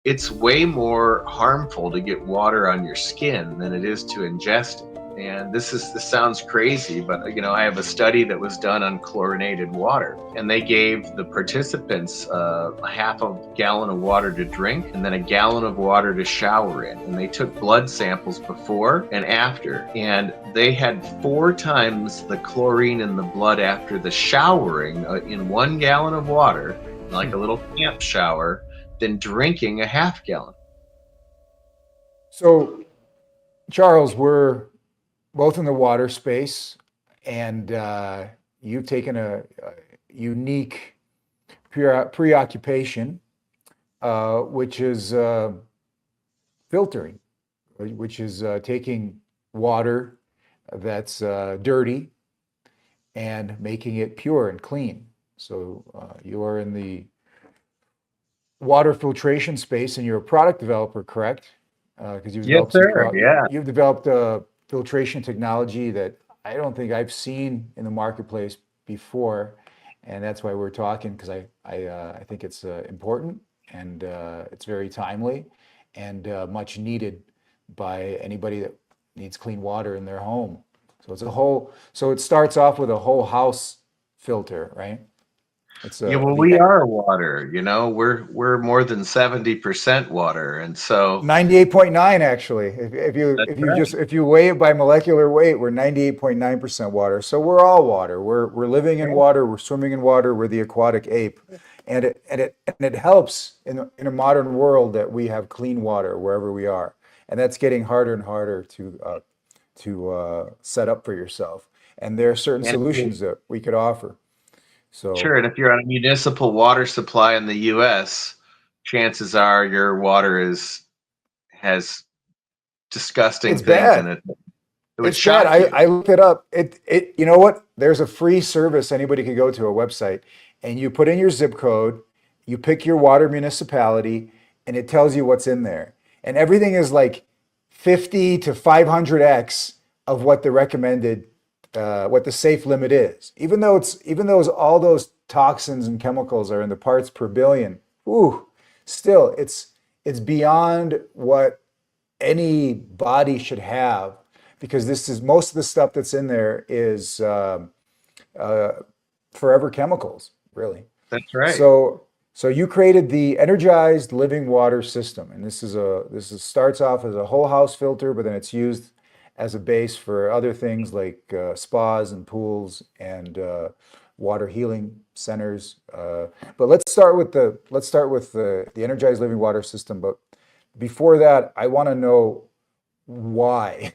it's way more harmful to get water on your skin than it is to ingest it. And this sounds crazy, but I have a study that was done on chlorinated water, and they gave the participants a half a gallon of water to drink and then a gallon of water to shower in. And they took blood samples before and after, and they had 4 times the chlorine in the blood after the showering in 1 gallon of water, like a little camp shower, than drinking a half gallon. So, Charles, we're both in the water space, and you've taken a unique preoccupation, which is filtering, which is taking water that's dirty and making it pure and clean. So you are in the water filtration space, and you're a product developer, correct? Because you've Yes, developed sir. Yeah. you've developed a filtration technology that I don't think I've seen in the marketplace before, and that's why we're talking, because I think it's important, and it's very timely and much needed by anybody that needs clean water in their home. So it starts off with a whole house filter, right? It's Yeah, well, we are water, we're more than 70% water. And so 98.9 actually. that's right. If you weigh it by molecular weight, we're 98.9% water. So we're all water. We're living in water, we're swimming in water, we're the aquatic ape. And it helps in a modern world that we have clean water wherever we are. And that's getting harder and harder to set up for yourself. And there are certain And if solutions that we could offer. sure, So and if you're on a municipal water supply in the US, chances are your water has disgusting it's things in bad. it. It would It's bad. shock you. I looked it up. You know what? There's a free service anybody could go to a website, and you put in your zip code, you pick your water municipality, and it tells you what's in there. And everything is like 50 to 500x of what the recommended, what the safe limit is. Even though all those toxins and chemicals are in the parts per billion, ooh, still it's beyond what any body should have, because this is most of the stuff that's in there is uh, forever chemicals, really. That's right. So you created the Energized Living Water system, and starts off as a whole house filter, but then it's used as a base for other things like spas and pools and water healing centers. But let's start with the Energized Living Water system. But before that, I want to know why.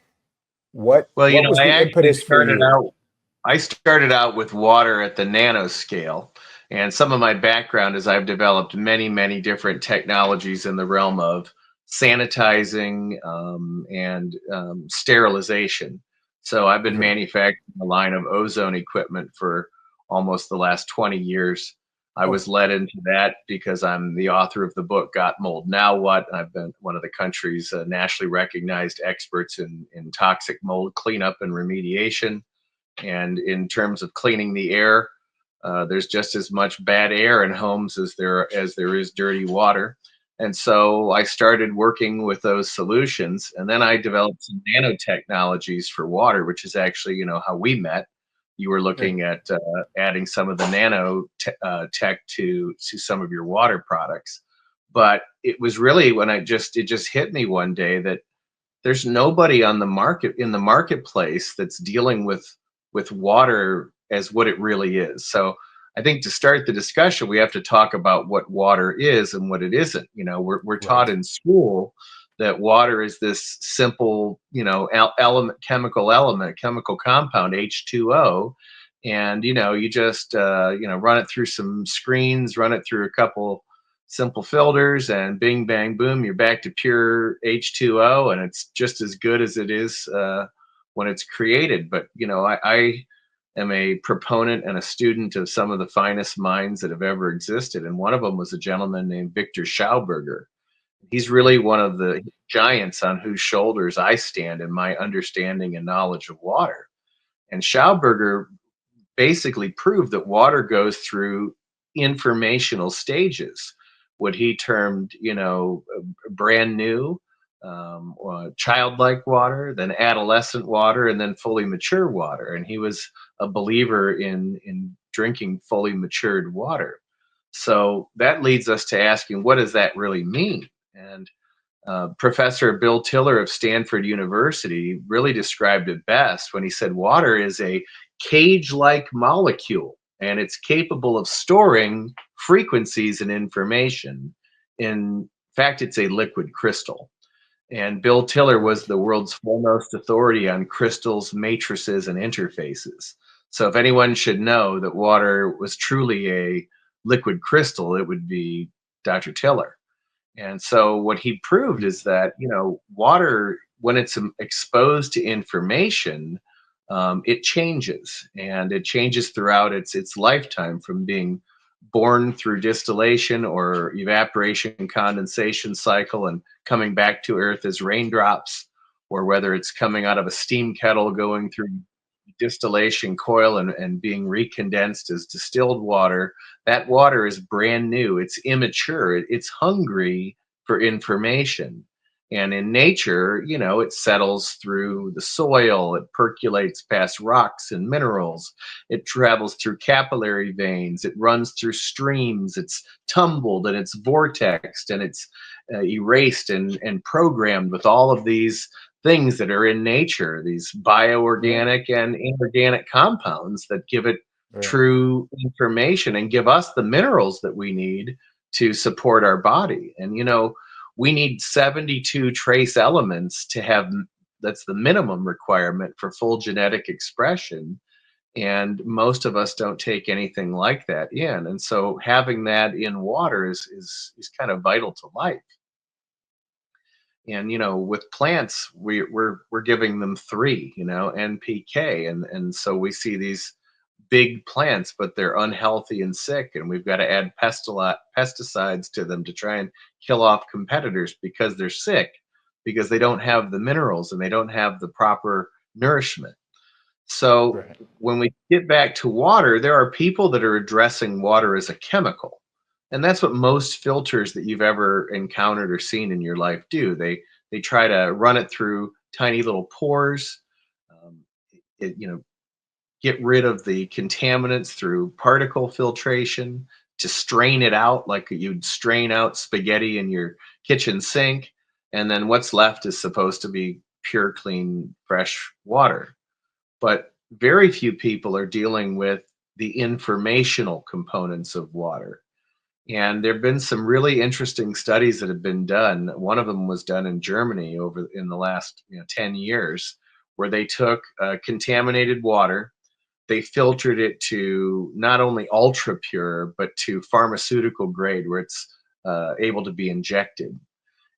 Well, What was I the actually impetus for you? started out with water at the nanoscale. And some of my background is I've developed many, many different technologies in the realm of sanitizing and sterilization. So I've been Okay. manufacturing a line of ozone equipment for almost the last 20 years. I Oh, was led into that because I'm the author of the book Got Mold Now What? I've been one of the country's nationally recognized experts in toxic mold cleanup and remediation. And in terms of cleaning the air, there's just as much bad air in homes as there is dirty water. And so I started working with those solutions, and then I developed some nanotechnologies for water, which is actually how we met. You were okay. looking at adding some of the tech to some of your water products, but it was really when it just hit me one day that there's nobody on the market in the marketplace that's dealing with water as what it really is. So I think to start the discussion, we have to talk about what water is and what it isn't. We're taught Right. in school that water is this simple, chemical compound, H2O. And, you just, run it through some screens, run it through a couple simple filters, and bing, bang, boom, you're back to pure H2O, and it's just as good as it is when it's created. But, I am a proponent and a student of some of the finest minds that have ever existed. And one of them was a gentleman named Victor Schauberger. He's Okay. really one of the giants on whose shoulders I stand in my understanding and knowledge of water. And Schauberger basically proved that water goes through informational stages. what he termed, brand new, childlike water, then adolescent water, and then fully mature water. And he was a believer in drinking fully matured water. So that leads us to asking, what does that really mean? And Professor Bill Tiller of Stanford University really described it best when he said water is a cage like molecule and it's capable of storing frequencies and information. In fact, it's a liquid crystal. And Bill Tiller was the world's foremost authority on crystals, matrices, and interfaces. So if anyone should know that water was truly a liquid crystal, it would be Dr. Tiller. And so what he proved is that, water, when it's exposed to information, it changes, and it changes throughout its lifetime, from being born through distillation or evaporation condensation cycle and coming back to earth as raindrops, or whether it's coming out of a steam kettle going through distillation coil and being recondensed as distilled water. That water is brand new, it's immature, it's hungry for information. And in nature, it settles through the soil, it percolates past rocks and minerals, it travels through capillary veins, it runs through streams, it's tumbled and it's vortexed and it's erased and programmed with all of these things that are in nature, these bioorganic and inorganic compounds that give it true information and give us the minerals that we need to support our body. And we need 72 trace elements to have, that's the minimum requirement for full genetic expression. And most of us don't take anything like that in. And so having that in water is kind of vital to life. And with plants, we're giving them three, NPK, and so we see these big plants, but they're unhealthy and sick, and we've got to add pesticides to them to try and kill off competitors because they're sick, because they don't have the minerals and they don't have the proper nourishment. So when we get back to water, there are people that are addressing water as a chemical. And that's what most filters that you've ever encountered or seen in your life do. They try to run it through tiny little pores, um, get rid of the contaminants through particle filtration, to strain it out like you'd strain out spaghetti in your kitchen sink. And then what's left is supposed to be pure, clean, fresh water. But very few people are dealing with the informational components of water. And there have been some really interesting studies that have been done. One of them was done in Germany over in the last 10 years, where they took contaminated water, they filtered it to not only ultra pure, but to pharmaceutical grade, where it's able to be injected.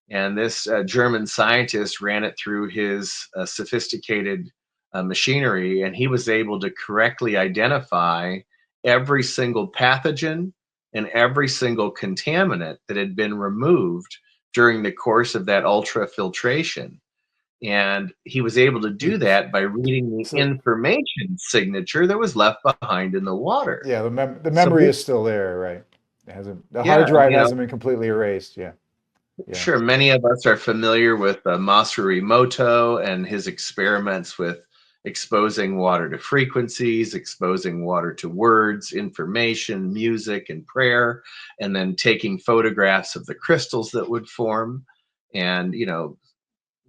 And this German scientist ran it through his sophisticated machinery, and he was able to correctly identify every single pathogen and every single contaminant that had been removed during the course of that ultra filtration. And he was able to do that by reading the information signature that was left behind in the water. Yeah, the memory is still there, right? It hasn't, the hard drive hasn't been completely erased. Yeah. Sure. Many of us are familiar with Masaru Emoto and his experiments with exposing water to frequencies, exposing water to words, information, music, and prayer, and then taking photographs of the crystals that would form. And,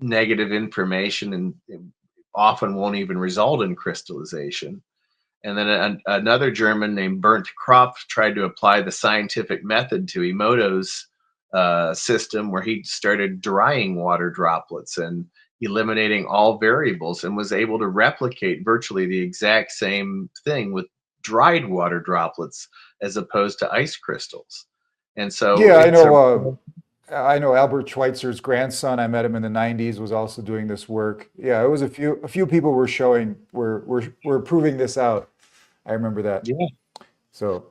negative information and often won't even result in crystallization. And then another German named Bernd Kropf tried to apply the scientific method to Emoto's system, where he started drying water droplets and eliminating all variables, and was able to replicate virtually the exact same thing with dried water droplets as opposed to ice crystals. And so yeah, I know Albert Schweitzer's grandson. I met him in the '90s. Was also doing this work. Yeah, it was a few people were proving this out. I remember that. Yeah. So,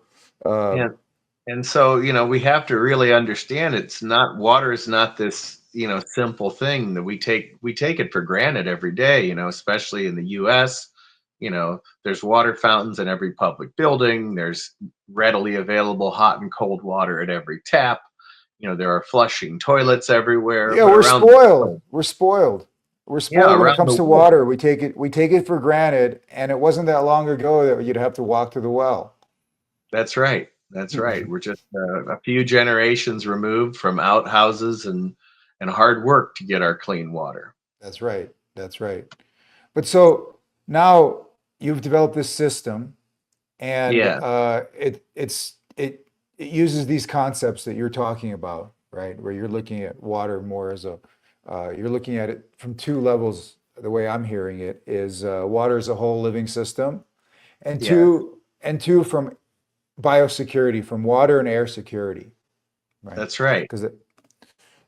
and so we have to really understand, water is not this simple thing that we take it for granted every day. Especially in the U.S. There's water fountains in every public building. There's readily available hot and cold water at every tap. there are flushing toilets everywhere, Yeah, but we're around the spoiled. world, We're spoiled. We're yeah, spoiled when it around comes the to world, water. We take it for granted, and it wasn't that long ago that you'd have to walk to the well. that's right. That's right. We're just a few generations removed from outhouses and hard work to get our clean water. That's right. That's right. But so now you've developed this system, and Yeah, it uses these concepts that you're talking about, right? Where you're looking at water more as a you're looking at it from two levels. The way I'm hearing it is water is a whole living system, and yeah, two from biosecurity, from water and air security, right? that's right. Because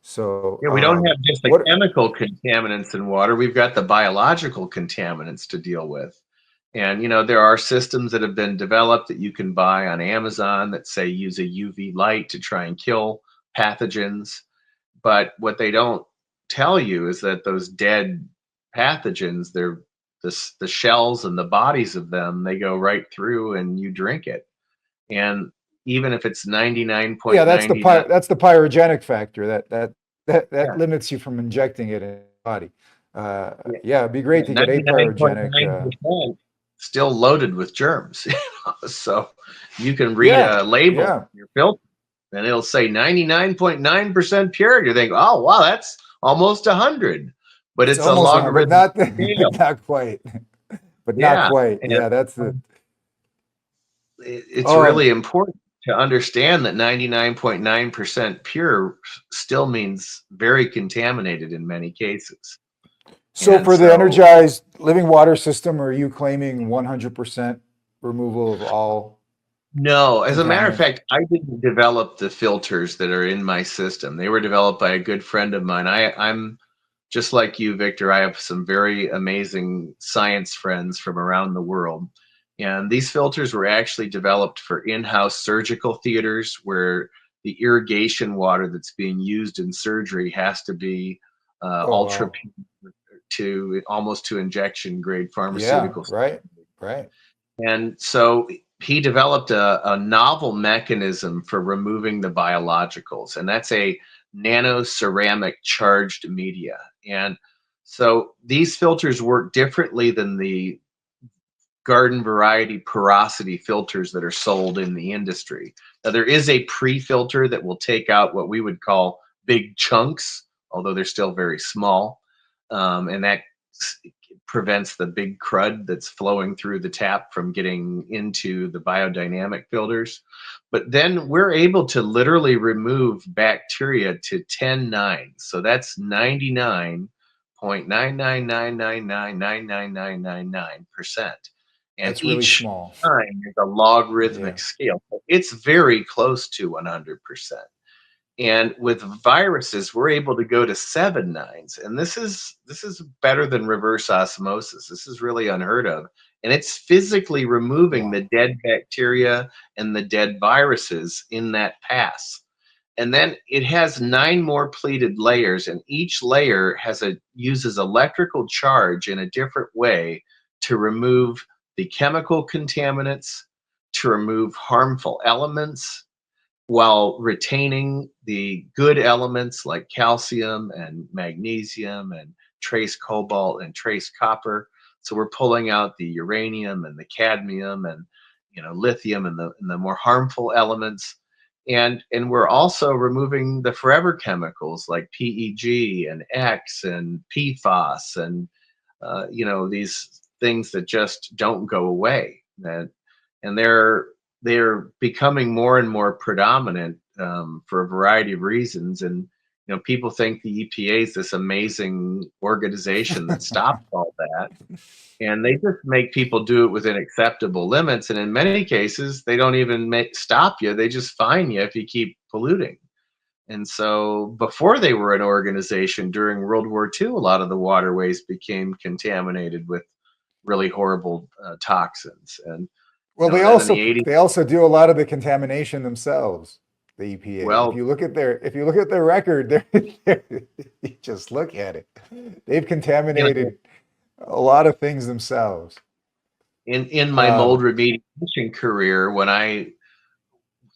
so Yeah, we don't have just the what? chemical contaminants in water. We've got the biological contaminants to deal with. And there are systems that have been developed that you can buy on Amazon that say use a UV light to try and kill pathogens. But what they don't tell you is that those dead pathogens, they're the shells and the bodies of them, they go right through and you drink it. And even if it's Yeah, 99.99, that's the pyrogenic factor that yeah, limits you from injecting it in the body. Uh, yeah, yeah, it'd be yeah, great to get apyrogenic. 99.9% still loaded with germs. So you can read Yeah, a label yeah. on your filter and it'll say 99.9% pure. You think, oh, wow, that's almost 100. But It's it's a almost on, but logarithmic not scale. not quite. But not Yeah. quite. And Yeah, that's the. it's Um. really important to understand that 99.9% pure still means very contaminated in many cases. So And for the so energized living water system, are you claiming 100% removal of all no, as a matter of contaminants? fact, I didn't develop the filters that are in my system. They were developed by a good friend of mine. I'm just like you, Victor. I have some very amazing science friends from around the world. And these filters were actually developed for in-house surgical theaters where the irrigation water that's being used in surgery has to be Oh ultra wow. pure to almost to injection grade Yeah. pharmaceutical. Right. Right. And so he developed a novel mechanism for removing the biologicals, and that's a nano ceramic charged media. And so these filters work differently than the garden variety porosity filters that are sold in the industry. Now, there is a pre filter that will take out what we would call big chunks, although they're still very small. And that prevents the big crud that's flowing through the tap from getting into the biodynamic filters. But then we're able to literally remove bacteria to 10 nines. So that's 99.999999999%. And That's really each small. nine is a logarithmic Yeah. scale. So it's very close to 100%. And with viruses, we're able to go to 7 nines. And this is better than reverse osmosis. This is really unheard of. And it's physically removing the Wow. dead bacteria and the dead viruses in that pass. And then it has 9 more pleated layers, and each layer uses electrical charge in a different way to remove the chemical contaminants, to remove harmful elements, while retaining the good elements like calcium and magnesium and trace cobalt and trace copper. So we're pulling out the uranium and the cadmium and lithium and the more harmful elements. And we're also removing the forever chemicals like PEG and X and PFAS and these things that just don't go away. And they're becoming more and more predominant for a variety of reasons. And people think the EPA is this amazing organization that stops all that, and they just make people do it within acceptable limits. And in many cases, they don't even stop you; they just fine you if you keep polluting. And so, before they were an organization during World War II, a lot of the waterways became contaminated with really horrible toxins. And Well, then in the 80s, they also do a lot of the contamination themselves. The EPA. well, If you look at their record, you just look at it. They've you know, contaminated a lot of things themselves. in my mold Um, remediation career, when I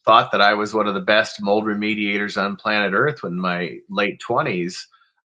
thought that I was one of the best mold remediators on planet Earth when in my late 20s.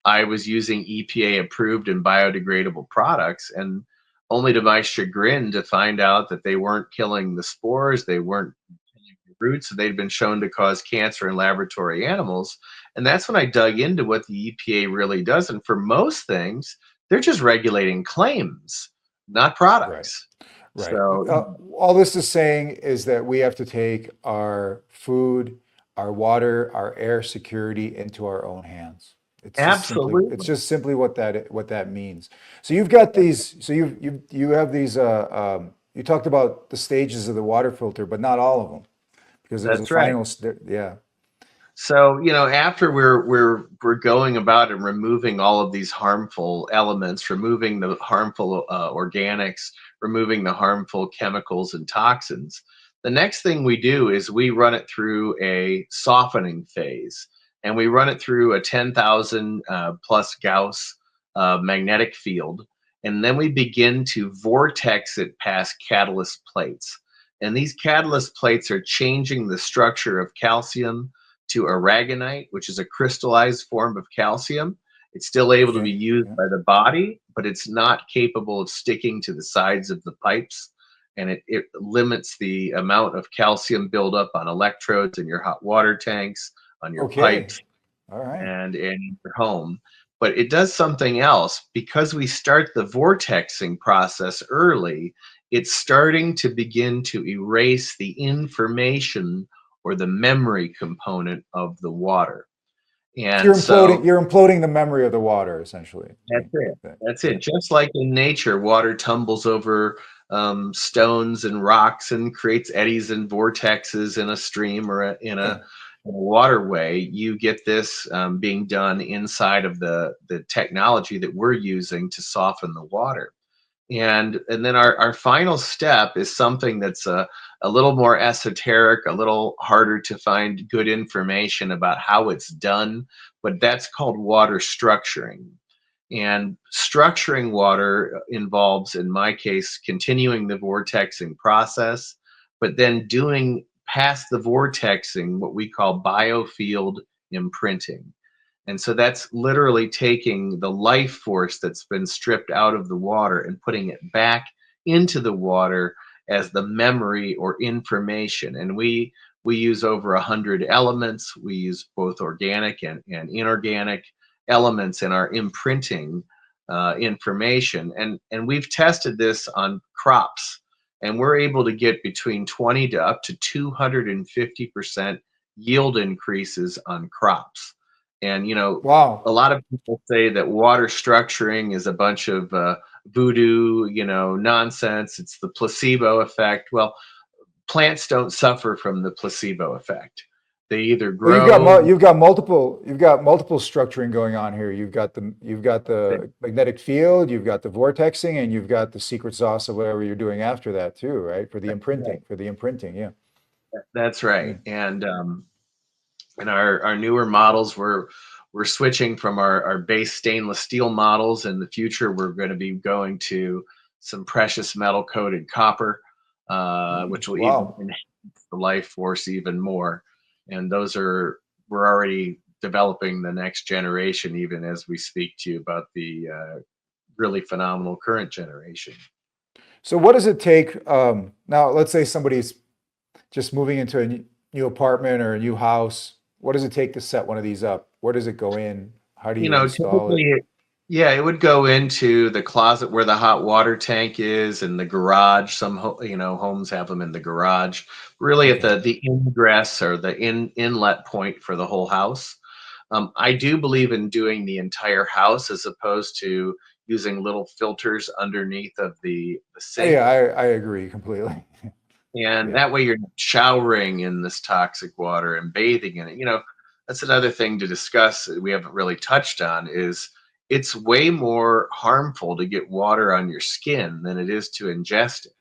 I was using EPA approved and biodegradable products, and only to my chagrin to find out that they weren't killing the spores, they weren't killing the roots, they'd been shown to cause cancer in laboratory animals. And that's when I dug into what the EPA really does. And for most things, they're just regulating claims, not Right. products. Right. So All this is saying is that we have to take our food, our water, our air security into our own hands. It's absolutely. just simply what that means. So you've got these, so you have these, you talked about the stages of the water filter, but not all of them, because there's a That's right. final, yeah. So, after we're going about and removing all of these harmful elements, removing the harmful organics, removing the harmful chemicals and toxins, the next thing we do is we run it through a softening phase, and we run it through a 10,000 plus Gauss magnetic field, and then we begin to vortex it past catalyst plates. And these catalyst plates are changing the structure of calcium to aragonite, which is a crystallized form of calcium. It's still able to be Okay. used Yeah. by the body, but it's not capable of sticking to the sides of the pipes. And it limits the amount of calcium buildup on electrodes in your hot water tanks, on your Okay. pipes, All right. and in your home. But it does something else. Because we start the vortexing process early, it's starting to begin to erase the information or the memory component of the water. So And so you're imploding the memory of the water, essentially. that's it. That's Yeah. it. Just like in nature, water tumbles over stones and rocks and creates eddies and vortexes in a stream or Yeah. in a waterway. You get this being done inside of the technology that we're using to soften the water. And then our final step is something that's a little more esoteric, a little harder to find good information about how it's done, but that's called water structuring. And structuring water involves, in my case, continuing the vortexing process, but then doing past the vortexing what we call biofield imprinting. And so that's literally taking the life force that's been stripped out of the water and putting it back into the water as the memory or information. And we use over 100 elements. We use both organic and inorganic elements in our imprinting information. And we've tested this on crops, and we're able to get between 20 to up to 250% yield increases on crops. And a Wow. lot of people say that water structuring is a bunch of voodoo, nonsense. It's the placebo effect. Well, plants don't suffer from the placebo effect. They either Well, grow. you've got multiple structuring going on here. You've got the magnetic field, you've got the vortexing, and you've got the secret sauce of whatever you're doing after that too, right? For the imprinting, yeah. That's Yeah. right. And our newer models, we're switching from our base stainless steel models. In the future, we're going to be going to some precious metal coated copper, which will even Wow. enhance the life force even more. And we're already developing the next generation, even as we speak to you about the really phenomenal current generation. So what does it take? Now, let's say somebody's just moving into a new apartment or a new house. What does it take to set one of these up? Where does it go in? How do you install it? Typically, yeah, it would go into the closet where the hot water tank is, in the garage. Homes have them in the garage, really at Okay. the ingress or the inlet point for the whole house. I do believe in doing the entire house as opposed to using little filters underneath of the Oh, sink. yeah, I agree completely. And Yeah. that way you're not showering in this toxic water and bathing in it. That's another thing to discuss that we haven't really touched on is it's way more harmful to get water on your skin than it is to ingest it.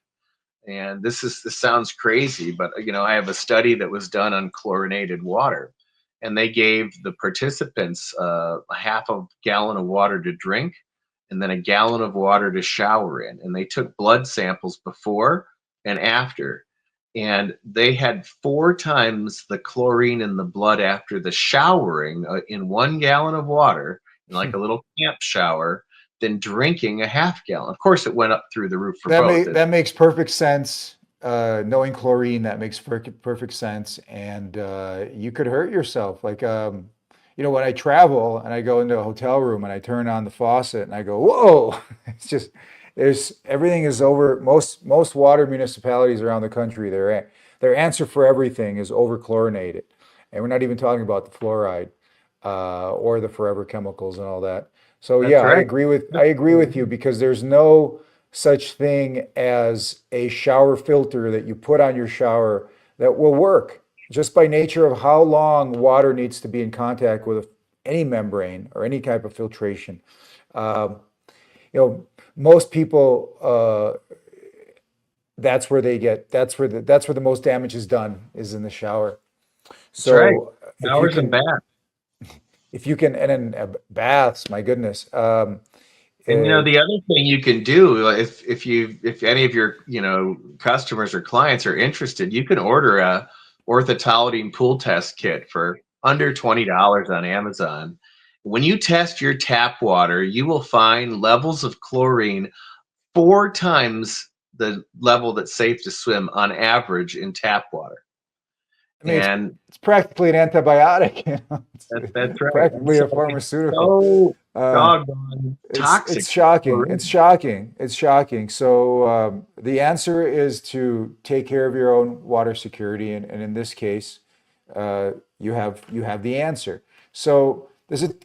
And this sounds crazy, but I have a study that was done on chlorinated water, and they gave the participants a half a gallon of water to drink and then a gallon of water to shower in. And they took blood samples before and after. and they had 4 times the chlorine in the blood after the showering in 1 gallon of water, in like a little camp shower, than drinking a half gallon. Of course, it went up through the roof for both. That makes perfect sense. Knowing chlorine, that makes perfect sense. And you could hurt yourself. Like, when I travel and I go into a hotel room and I turn on the faucet and I go, whoa, it's just, there's everything is over. Most water municipalities around the country, their answer for everything is over chlorinated. And we're not even talking about the fluoride or the forever chemicals and all that. So yeah, That's right. I agree with you because there's no such thing as a shower filter that you put on your shower that will work just by nature of how long water needs to be in contact with any membrane or any type of filtration. Um, Most people, that's where the most damage is done is in the shower. That's right. So if you Showers and can, baths. and then baths, my goodness. And Uh, the other thing you can do, if any of your customers or clients are interested, you can order a orthotoladine pool test kit for under $20 on Amazon. When you test your tap water, you will find levels of chlorine 4 times the level that's safe to swim on average in tap water. I mean, And it's practically an antibiotic. that's It's right. And practically so a it's pharmaceutical. so Uh, doggone it's toxic. shocking. It's shocking. It's shocking. So the answer is to take care of your own water security, and in this case, you have the answer. So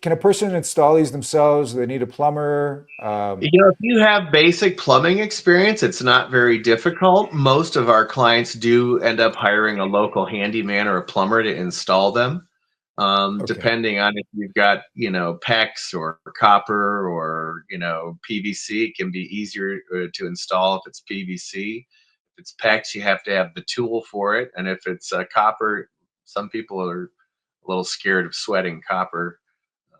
can a person install these themselves? Do they need a plumber? If you have basic plumbing experience, it's not very difficult. Most of our clients do end up hiring a local handyman or a plumber to install them. Okay. Depending on if you've got, PEX or copper or, PVC, it can be easier to install if it's PVC. If it's PEX, you have to have the tool for it. And if it's copper, some people are a little scared of sweating copper. Um,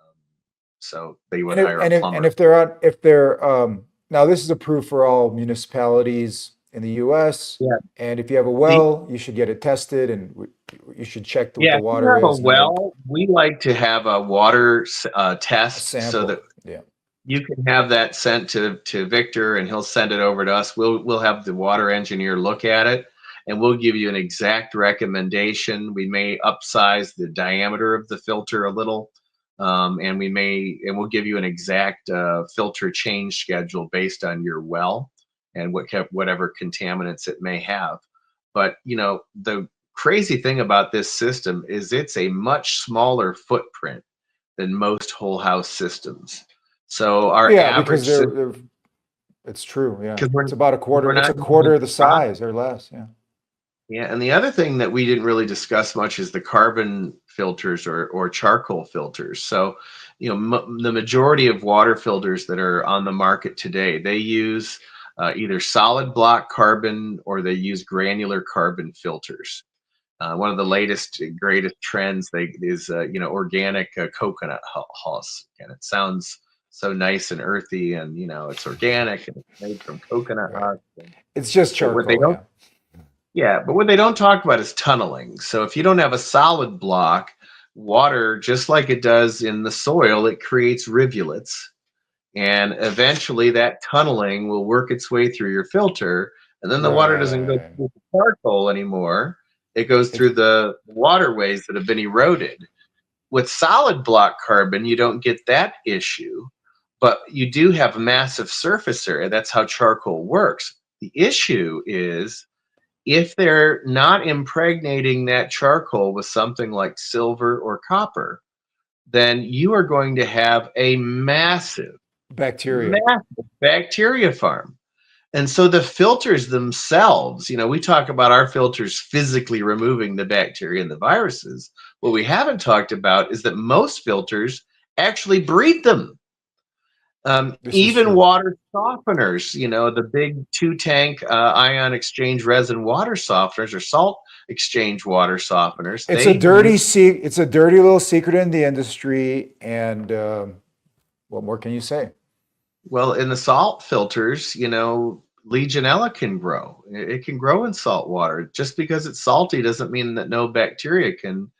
so they would And if hire a and if and plumber. if they're on if they're now this is approved for all municipalities in the US. Yeah. And if you have a The well, you should get it tested and you should check what Yeah, the if you water have a is. Now well, we like to have a water a test so that sample. Yeah. you can have that sent to Victor, and he'll send it over to us. We'll have the water engineer look at it, and we'll give you an exact recommendation. We may upsize the diameter of the filter a little, and we'll give you an exact filter change schedule based on your well and whatever contaminants it may have. But the crazy thing about this system is it's a much smaller footprint than most whole house systems. So our Yeah, because average system, they're it's true. Yeah. because It's about a we're quarter. It's not a using quarter of the product. size or less. Yeah. Yeah, and the other thing that we didn't really discuss much is the carbon filters or charcoal filters. So, the majority of water filters that are on the market today, they use either solid block carbon or they use granular carbon filters. One of the latest greatest trends is organic coconut husk, and it sounds so nice and earthy, and it's organic and it's made from coconut Right. husk. It's just But what they charcoal. don't Yeah. Yeah, but what they don't talk about is tunneling. So if you don't have a solid block, water, just like it does in the soil, it creates rivulets. And eventually that tunneling will work its way through your filter. And then the water doesn't go Right. through the charcoal anymore. It goes It's through the waterways that have been eroded. With solid block carbon, you don't get that issue, but you do have massive surface area. That's how charcoal works. The issue is if they're not impregnating that charcoal with something like silver or copper, then you are going to have a massive, bacteria. massive bacteria farm. And so the filters themselves, we talk about our filters physically removing the bacteria and the viruses. What we haven't talked about is that most filters actually breed them. This is Even true. water softeners, the big 2 tank ion exchange resin water softeners or salt exchange water softeners, they use, It's a dirty little secret in the industry. And what more can you say? well, in the salt filters, Legionella can grow. It can grow in salt water. Just because it's salty doesn't mean that no bacteria can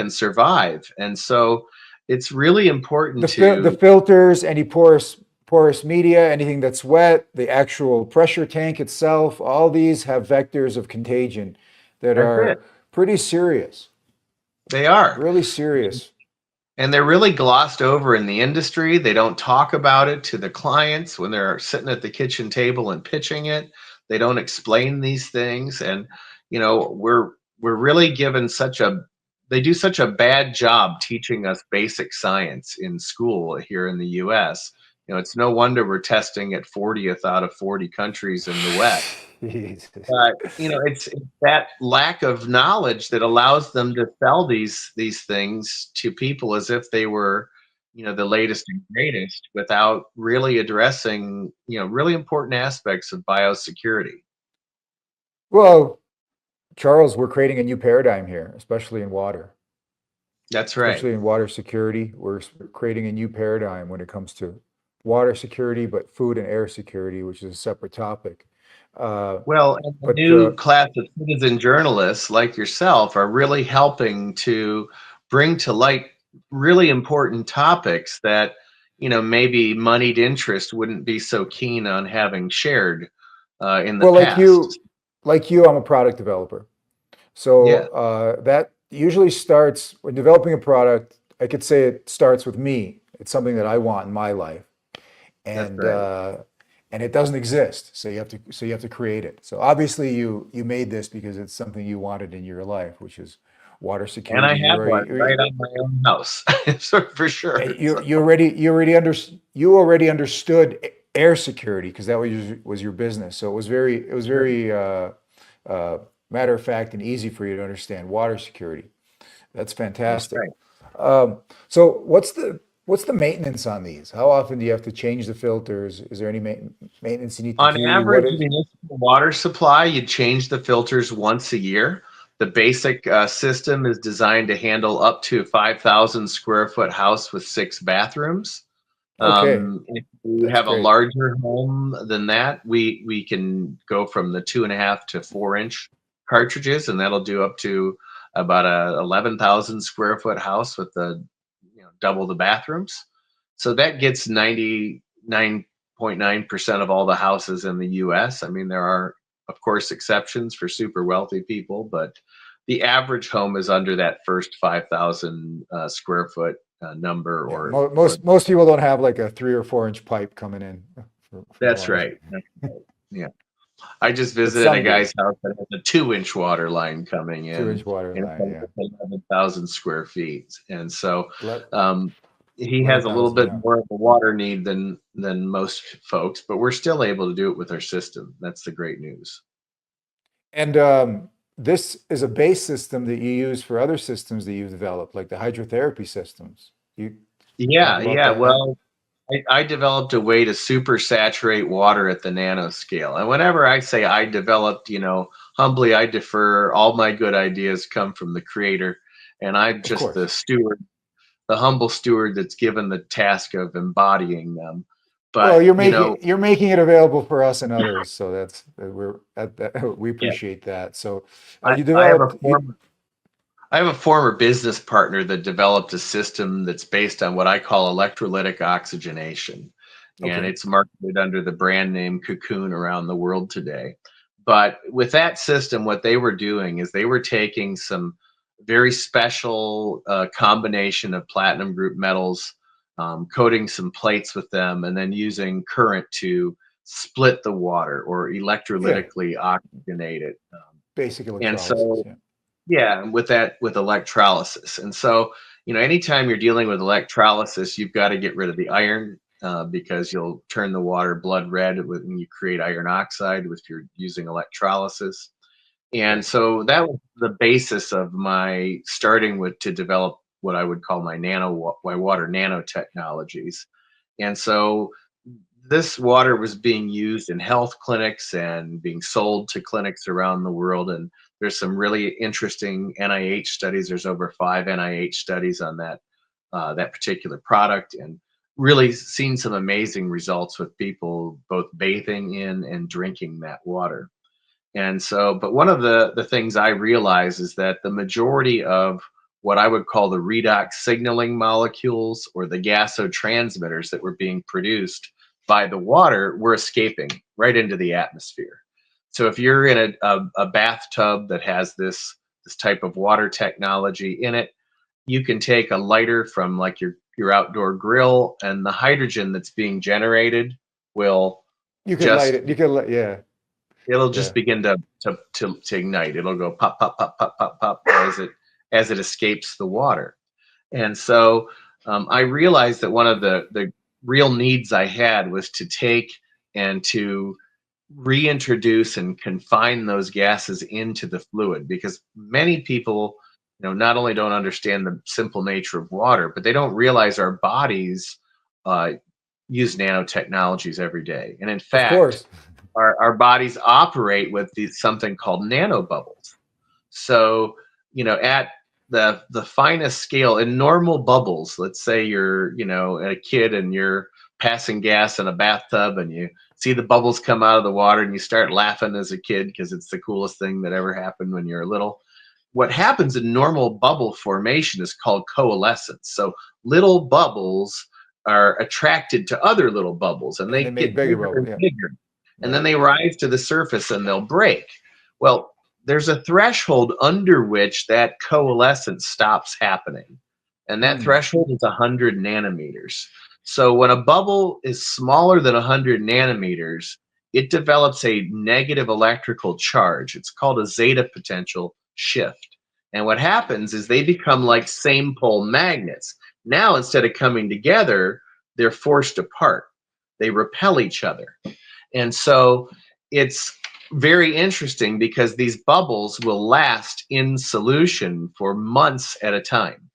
survive. And so it's really important The to. filters, any porous media, anything that's wet, the actual pressure tank itself, all these have vectors of contagion that That's it. are pretty serious, They are. really serious. And they're really glossed over in the industry. They don't talk about it to the clients when they're sitting at the kitchen table and pitching it. They don't explain these things. And, we're really given they do such a bad job teaching us basic science in school here in the US. It's no wonder we're testing at 40th out of 40 countries in the West. Jesus. But it's that lack of knowledge that allows them to sell these things to people as if they were, the latest and greatest, without really addressing, really important aspects of biosecurity. Well, Charles, we're creating a new paradigm here, That's right. especially in water security. We're creating a new paradigm when it comes to water security, but food and air security, which is a separate topic. Uh, Well, and the but new class of citizen journalists like yourself are really helping to bring to light really important topics that, maybe moneyed interest wouldn't be so keen on having shared in the well, past. like you, I'm a product developer. Yeah, So that usually starts when developing a product. I could say it starts with me. It's something that I want in my life, that's and right. uh, and it doesn't exist. So you have to create it. So obviously you made this because it's something you wanted in your life, which is water And I security. have one right on my own house, for sure. So, You already understood air security because that was your business. So it was very uh, matter of fact and easy for you to understand water security. That's that's fantastic. right. So what's the maintenance on these? How often do you have to change the filters? Is there any maintenance you need to On do? What average, is municipal water supply, you change the filters once a year. The basic system is designed to handle up to 5,000 square foot house with 6 bathrooms. okay? If you That's have a great. larger home than that, we can go from the 2.5 to 4 inch cartridges, and that'll do up to about a 11,000 square foot house with the double the bathrooms. So that gets 99.9% of all the houses in the U.S. I mean, there are of course exceptions for super wealthy people, but the average home is under that first 5,000 square foot number, Yeah, or most people don't have like a 3 or 4 inch pipe coming in for That's water. right. Yeah. I just But visited a some do. guy's house that has a 2 inch water line coming two in, inch water and it's line, like yeah. 11,000 square feet. And so Ele- um, he has a little 11,000, bit yeah. more of a water need than most folks, but we're still able to do it with our system. That's the great news. And this is a base system that you use for other systems that you've developed, like the hydrotherapy systems. You talk Yeah, about yeah. that. Well, I developed a way to super saturate water at the nano scale. And whenever I say I developed, humbly I defer. All my good ideas come from the creator, and I'm Of just the course. steward, the humble steward that's given the task of embodying them. Well, But, you're making it available for us and others, so we yeah, appreciate that. So I, you I have a developed you former I have a former business partner that developed a system that's based on what I call electrolytic oxygenation. And okay. it's marketed under the brand name Cocoon around the world today. But with that system, what they were doing is they were taking some very special combination of platinum group metals, coating some plates with them, and then using current to split the water or Yeah, electrolytically oxygenate it. basic And electrolysis. so Yeah. yeah, with electrolysis. And so, anytime you're dealing with electrolysis, you've got to get rid of the iron because you'll turn the water blood red when you create iron oxide if you're using electrolysis. And Right. so that was the basis of my starting with to develop what I would call my water nanotechnologies. And so this water was being used in health clinics and being sold to clinics around the world. And there's some really interesting NIH studies. There's over 5 NIH studies on that particular product. And really seen some amazing results with people both bathing in and drinking that water. And so, but one of the things I realize is that the majority of what I would call the redox signaling molecules or the gasotransmitters that were being produced by the water were escaping right into the atmosphere. So if you're in a bathtub that has this type of water technology in it, you can take a lighter from like your outdoor grill, and the hydrogen that's being generated will You could light just it. You could light, yeah, it'll yeah. just begin to ignite. It'll go pop, pop, pop, pop, pop, pop as it escapes the water. And so I realized that one of the real needs I had was to take and to reintroduce and confine those gases into the fluid, because many people, not only don't understand the simple nature of water, but they don't realize our bodies uh, use nanotechnologies every day. And in Of fact, course. our bodies operate with something called nanobubbles. So, at the finest scale in normal bubbles, let's say you're, a kid and you're passing gas in a bathtub and you see the bubbles come out of the water and you start laughing as a kid because it's the coolest thing that ever happened when you're little. What happens in normal bubble formation is called coalescence. So little bubbles are attracted to other little bubbles and And they they make get bigger bigger bubbles. and Yeah. bigger. And Right. then they rise to the surface and they'll break. Well, there's a threshold under which that coalescence stops happening. And that Hmm. threshold is 100 nanometers. So when a bubble is smaller than 100 nanometers, it develops a negative electrical charge. It's called a zeta potential shift. And what happens is they become like same pole magnets. Now, instead of coming together, they're forced apart. They repel each other. And so it's very interesting because these bubbles will last in solution for months at a time.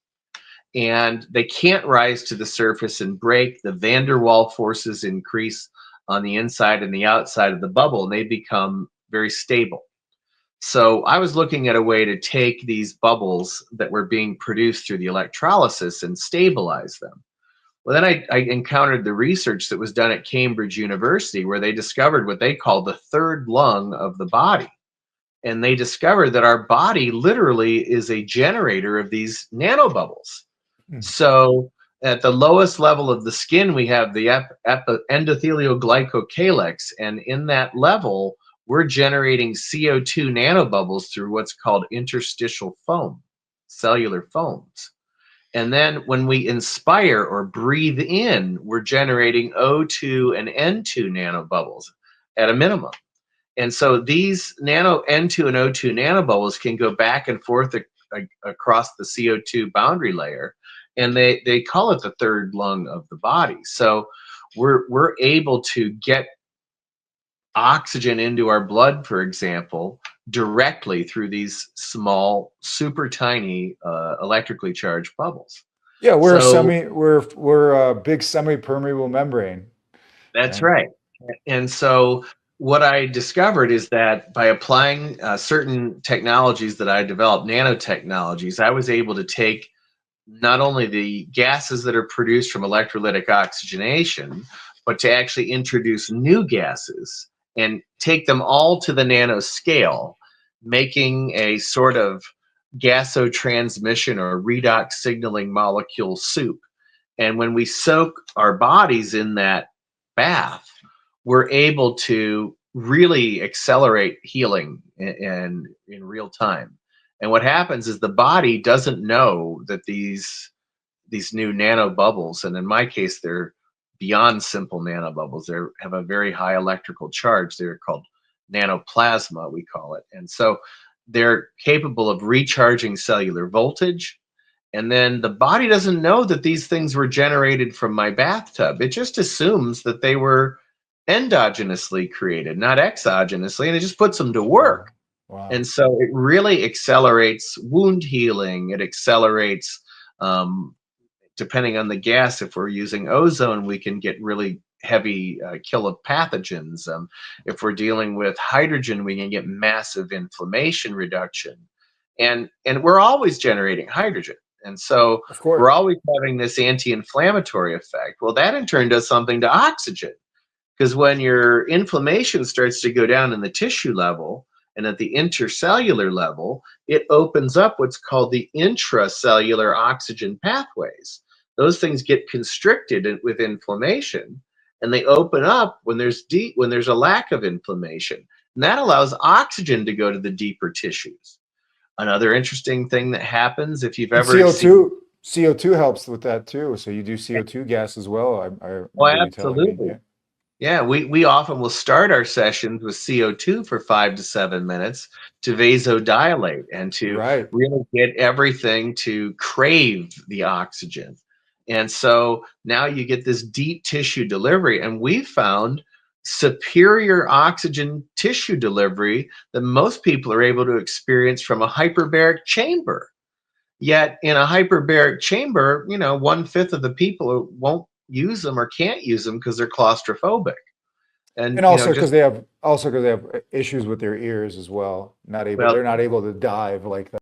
And they can't rise to the surface and break. The van der Waal forces increase on the inside and the outside of the bubble, and they become very stable. So I was looking at a way to take these bubbles that were being produced through the electrolysis and stabilize them. Well, then I encountered the research that was done at Cambridge University, where they discovered what they call the third lung of the body. And they discovered that our body literally is a generator of these nanobubbles. Hmm. So at the lowest level of the skin, we have the endothelial glycocalyx. And in that level, we're generating CO2 nanobubbles through what's called interstitial foam, cellular foams. And then when we inspire or breathe in, we're generating O2 and N2 nanobubbles at a minimum. And so these nano N2 and O2 nanobubbles can go back and forth across the CO2 boundary layer, and they call it the third lung of the body. So we're able to get oxygen into our blood, for example, directly through these small, super tiny electrically charged bubbles. Yeah, So we're a big semi-permeable membrane, that's right? right. And so what I discovered is that by applying certain technologies that I developed, nanotechnologies, I was able to take not only the gases that are produced from electrolytic oxygenation, but to actually introduce new gases and take them all to the nano scale, making a sort of gasotransmission or redox signaling molecule soup. And when we soak our bodies in that bath, we're able to really accelerate healing in real time. And what happens is the body doesn't know that these new nano bubbles, and in my case, they're beyond simple nanobubbles. They have a very high electrical charge. They're called nanoplasma, we call it. And so they're capable of recharging cellular voltage. And then the body doesn't know that these things were generated from my bathtub. It just assumes that they were endogenously created, not exogenously, and it just puts them to Wow. work. Wow. And so it really accelerates wound healing. It accelerates, depending on the gas, if we're using ozone, we can get really heavy kill of pathogens. If we're dealing with hydrogen, we can get massive inflammation reduction. And we're always generating hydrogen. And so Of course. we're always having this anti-inflammatory effect. Well, that in turn does something to oxygen, because when your inflammation starts to go down in the tissue level and at the intercellular level, it opens up what's called the intracellular oxygen pathways. Those things get constricted with inflammation, and they open up when there's a lack of inflammation. And that allows oxygen to go to the deeper tissues. Another interesting thing that happens, if you've And ever seen. CO2 helps with that too. So you do CO2 gas as well. I Oh, remember you telling me. absolutely. Yeah. Yeah, we often will start our sessions with CO2 for 5 to 7 minutes to vasodilate and to Right. really get everything to crave the oxygen. And so now you get this deep tissue delivery, and we found superior oxygen tissue delivery that most people are able to experience from a hyperbaric chamber. Yet in a hyperbaric chamber, 1/5 of the people won't use them or can't use them because they're claustrophobic. And And also just because they have issues with their ears as well. well, They're not able to dive like that.